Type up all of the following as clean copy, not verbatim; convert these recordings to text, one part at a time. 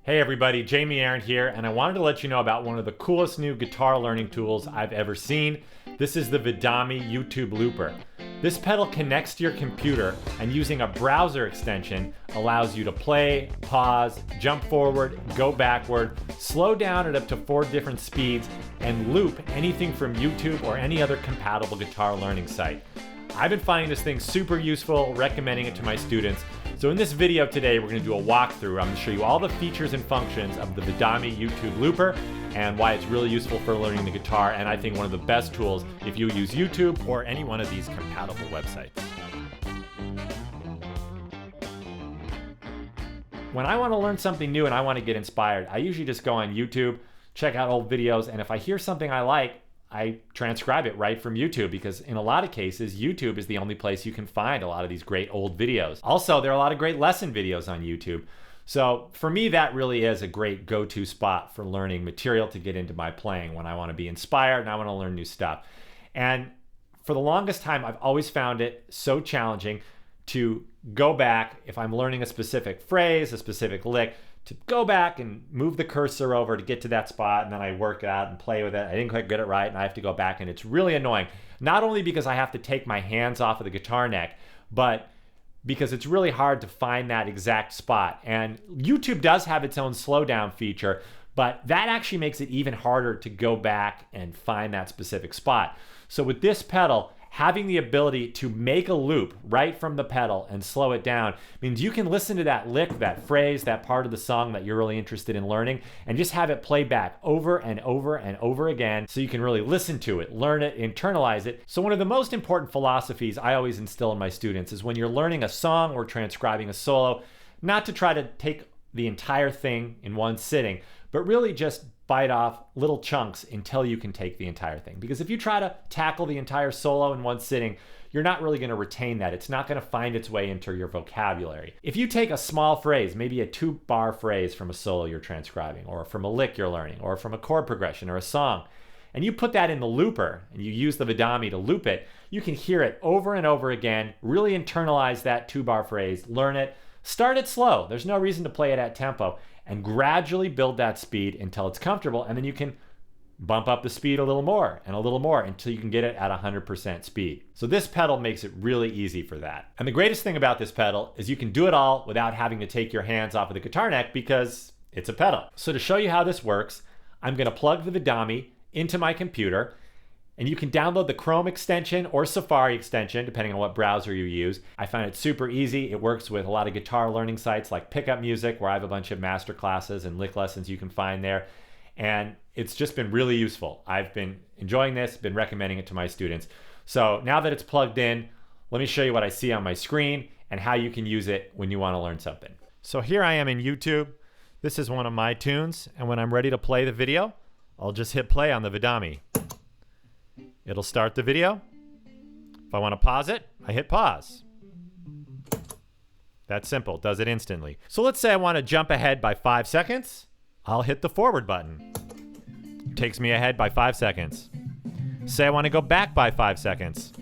Hey everybody, Jamie Arndt here, and I wanted to let you know about one of the coolest new guitar learning tools I've ever seen. This is the Vidami YouTube Looper. This pedal connects to your computer and using a browser extension allows you to play, pause, jump forward, go backward, slow down at up to 4 different speeds, and loop anything from YouTube or any other compatible guitar learning site. I've been finding this thing super useful, recommending it to my students. So in this video today, we're going to do a walkthrough. I'm going to show you all the features and functions of the Vidami YouTube Looper and why it's really useful for learning the guitar, and I think one of the best tools if you use YouTube or any one of these compatible websites. When I want to learn something new and I want to get inspired, I usually just go on YouTube, check out old videos, and if I hear something I like, I transcribe it right from YouTube, because in a lot of cases, YouTube is the only place you can find a lot of these great old videos. Also, there are a lot of great lesson videos on YouTube. So for me, that really is a great go-to spot for learning material to get into my playing when I want to be inspired and I want to learn new stuff. And for the longest time, I've always found it so challenging to go back if I'm learning a specific phrase, a specific lick, to go back and move the cursor over to get to that spot, and then I work it out and play with it. I didn't quite get it right, and I have to go back, and it's really annoying. Not only because I have to take my hands off of the guitar neck, but because it's really hard to find that exact spot. And YouTube does have its own slowdown feature, but that actually makes it even harder to go back and find that specific spot. So with this pedal, having the ability to make a loop right from the pedal and slow it down means you can listen to that lick, that phrase, that part of the song that you're really interested in learning, and just have it play back over and over and over again so you can really listen to it, learn it, internalize it. So one of the most important philosophies I always instill in my students is when you're learning a song or transcribing a solo, not to try to take the entire thing in one sitting, but really just bite off little chunks until you can take the entire thing. Because if you try to tackle the entire solo in one sitting, you're not really going to retain that. It's not going to find its way into your vocabulary. If you take a small phrase, maybe a 2-bar phrase from a solo you're transcribing, or from a lick you're learning, or from a chord progression or a song, and you put that in the looper and you use the Vidami to loop it, you can hear it over and over again, really internalize that 2-bar phrase, learn it, start it slow. There's no reason to play it at tempo, and gradually build that speed until it's comfortable, and then you can bump up the speed a little more until you can get it at 100% speed. So this pedal makes it really easy for that. And the greatest thing about this pedal is you can do it all without having to take your hands off of the guitar neck because it's a pedal. So to show you how this works, I'm going to plug the Vidami into my computer, and you can download the Chrome extension or Safari extension, depending on what browser you use. I find it super easy. It works with a lot of guitar learning sites like Pickup Music, where I have a bunch of master classes and lick lessons you can find there. And it's just been really useful. I've been enjoying this, been recommending it to my students. So now that it's plugged in, let me show you what I see on my screen and how you can use it when you want to learn something. So here I am in YouTube. This is one of my tunes, and when I'm ready to play the video, I'll just hit play on the Vidami. It'll start the video. If I want to pause it, I hit pause. That's simple, does it instantly. So let's say I want to jump ahead by 5 seconds. I'll hit the forward button. Takes me ahead by 5 seconds. Say I want to go back by 5 seconds.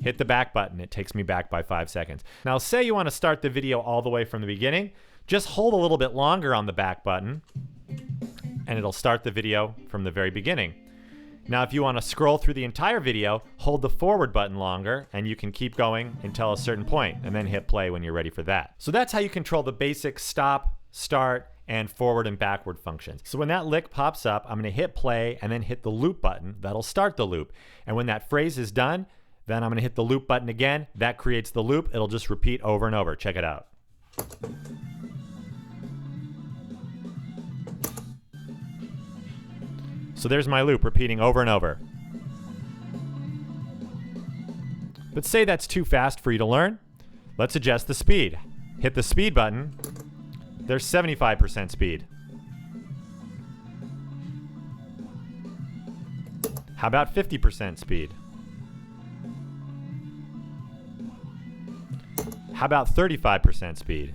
Hit the back button, it takes me back by 5 seconds. Now say you want to start the video all the way from the beginning, just hold a little bit longer on the back button, and it'll start the video from the very beginning. Now, if you want to scroll through the entire video, hold the forward button longer, and you can keep going until a certain point, and then hit play when you're ready for that. So that's how you control the basic stop, start, and forward and backward functions. So when that lick pops up, I'm going to hit play and then hit the loop button. That'll start the loop. And when that phrase is done, then I'm going to hit the loop button again. That creates the loop. It'll just repeat over and over. Check it out. So there's my loop repeating over and over. But say that's too fast for you to learn. Let's adjust the speed. Hit the speed button. There's 75% speed. How about 50% speed? How about 35% speed?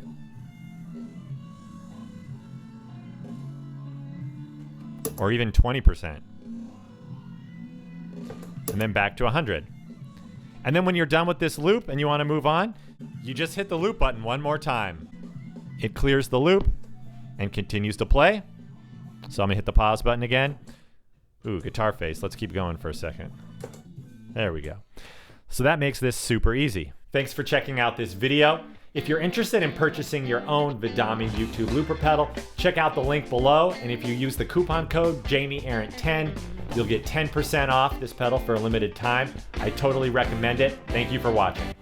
Or even 20%. And then back to 100. And then when you're done with this loop and you want to move on, you just hit the loop button one more time. It clears the loop, and continues to play. So I'm gonna hit the pause button again. Ooh, guitar face. Let's keep going for a second. There we go. So that makes this super easy. Thanks for checking out this video. If you're interested in purchasing your own Vidami YouTube looper pedal, check out the link below. And if you use the coupon code JamieArrant10, you'll get 10% off this pedal for a limited time. I totally recommend it. Thank you for watching.